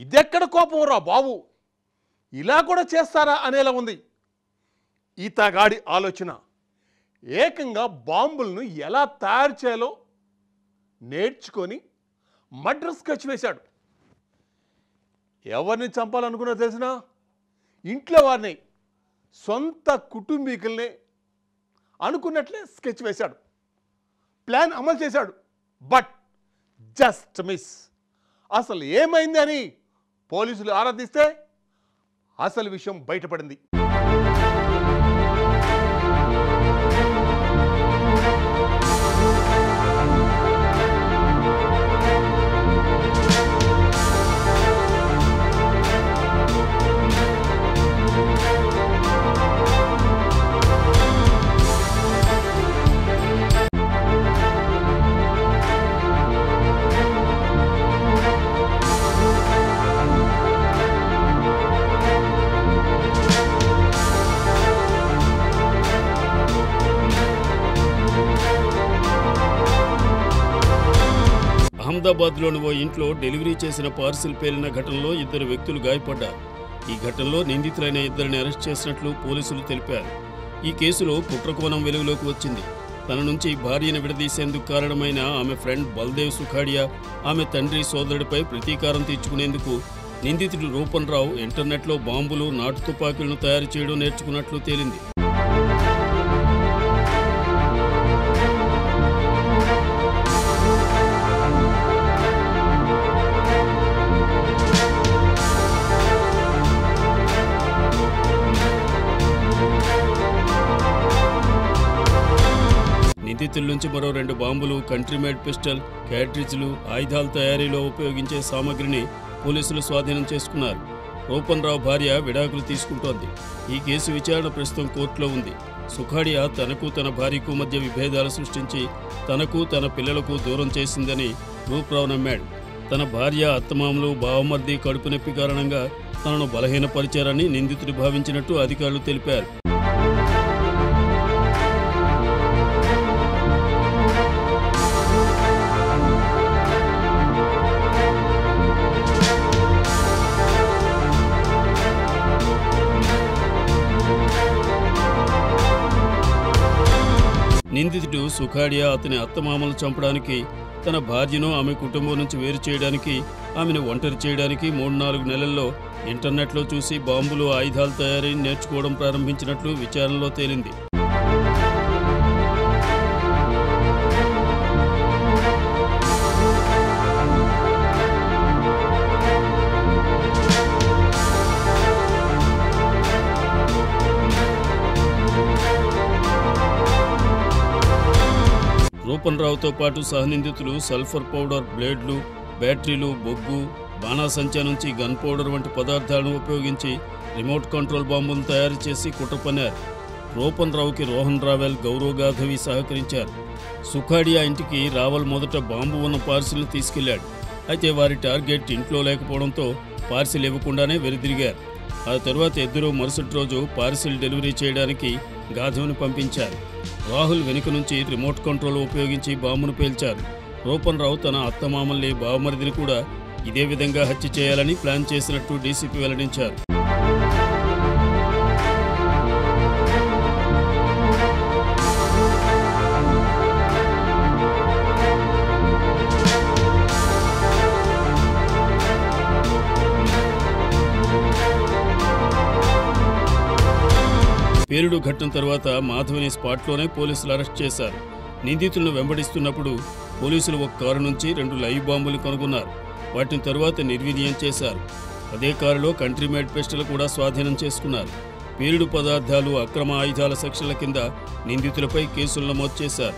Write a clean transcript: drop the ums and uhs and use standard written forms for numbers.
ఇదెక్కడ కోపం రా బాబు, ఇలా కూడా చేస్తారా అనేలా ఉంది ఈతగాడి ఆలోచన. ఏకంగా బాంబులను ఎలా తయారు చేయాలో నేర్చుకొని మర్డర్ స్కెచ్ వేశాడు. ఎవరిని చంపాలనుకున్నా తెలిసినా ఇంట్లో వారిని, సొంత కుటుంబీకుల్ని అనుకున్నట్లే స్కెచ్ వేశాడు. ప్లాన్ అమలు చేశాడు. But just miss. అసలు ఏమైంది అని పోలీసులు ఆరాధిస్తే అసలు విషయం బయటపడింది. అహ్మదాబాద్లోని ఓ ఇంట్లో డెలివరీ చేసిన పార్సిల్ పేలిన ఘటనలో 2 వ్యక్తులు గాయపడ్డారు. ఈ ఘటనలో నిందితులైన 2ని అరెస్ట్ చేసినట్లు పోలీసులు తెలిపారు. ఈ కేసులో కుట్రకోణం వెలుగులోకి వచ్చింది. తన నుంచి భార్యను విడదీసేందుకు కారణమైన ఆమె ఫ్రెండ్ బల్దేవ్ సుఖాడియా, ఆమె తండ్రి సోదరుడిపై ప్రతీకారం తీర్చుకునేందుకు నిందితుడు రూపన్ రావు ఇంటర్నెట్లో బాంబులు, నాటు తుపాకీలను తయారు చేయడం నేర్చుకున్నట్లు తేలింది. నిందితుల నుంచి మరో 2 బాంబులు, కంట్రీమేడ్ పిస్టల్, క్యాట్రిజ్లు, ఆయుధాల తయారీలో ఉపయోగించే సామగ్రిని పోలీసులు స్వాధీనం చేసుకున్నారు. రూపన్ రావు భార్య విడాకులు తీసుకుంటోంది. ఈ కేసు విచారణ ప్రస్తుతం కోర్టులో ఉంది. సుఖాడియా తనకు తన భార్యకు మధ్య విభేదాలు సృష్టించి తనకు తన పిల్లలకు దూరం చేసిందని రూప్రావు నమ్మాడు. తన భార్య, అత్తమామలు, బావమర్ది కడుపు నొప్పి కారణంగా తనను బలహీనపరిచారని నిందితుడు భావించినట్టు అధికారులు తెలిపారు. నిందితుడు సుఖాడియా అతని అత్తమామలు చంపడానికి, తన భార్యను ఆమె కుటుంబం నుంచి వేరు చేయడానికి, ఆమెను ఒంటరి చేయడానికి 3-4 నెలల్లో ఇంటర్నెట్లో చూసి బాంబులు, ఆయుధాల తయారీ నేర్చుకోవడం ప్రారంభించినట్లు విచారణలో తేలింది. రూపన్ రావుతో పాటు సహనిందితులు సల్ఫర్ పౌడర్, బ్లేడ్లు, బ్యాటరీలు, బొగ్గు, బాణాసంచా నుంచి గన్ పౌడర్ వంటి పదార్థాలను ఉపయోగించి రిమోట్ కంట్రోల్ బాంబును తయారు చేసి కుట్ర పన్నారు. రూపన్ రావుకి రోహన్ రావెల్, గౌరవ్ గాధవి సహకరించారు. సుఖాడియా ఇంటికి రావెల్ మొదట బాంబు ఉన్న పార్సిల్ని తీసుకెళ్లాడు. అయితే వారి టార్గెట్ ఇంట్లో లేకపోవడంతో పార్సిల్ ఇవ్వకుండానే వెనుదిరిగారు. ఆ తరువాత ఇద్దరూ మరుసటి రోజు పార్సిల్ డెలివరీ చేయడానికి గాధవ్ని పంపించారు. రాహుల్ వెనుక నుంచి రిమోట్ కంట్రోల్ ఉపయోగించి బాంబును పేల్చారు. రూపన్ రావు తన అత్తమామల్ని, బావమరిదిని కూడా ఇదే విధంగా హత్య చేయాలని ప్లాన్ చేసినట్టు డీసీపీ వెల్లడించారు. పేలుడు ఘటన తర్వాత మాధవిని స్పాట్లోనే పోలీసులు అరెస్ట్ చేశారు. నిందితులను వెంబడిస్తున్నప్పుడు పోలీసులు ఒక కారు నుంచి 2 లైవ్ బాంబులు కనుగొన్నారు. వాటిని తరువాత నిర్వీర్యం చేశారు. అదే కారులో కంట్రీమేడ్ పిస్టల్ కూడా స్వాధీనం చేసుకున్నారు. పేలుడు పదార్థాలు, అక్రమ ఆయుధాల సెక్షన్ల కింద నిందితులపై కేసులు నమోదు చేశారు.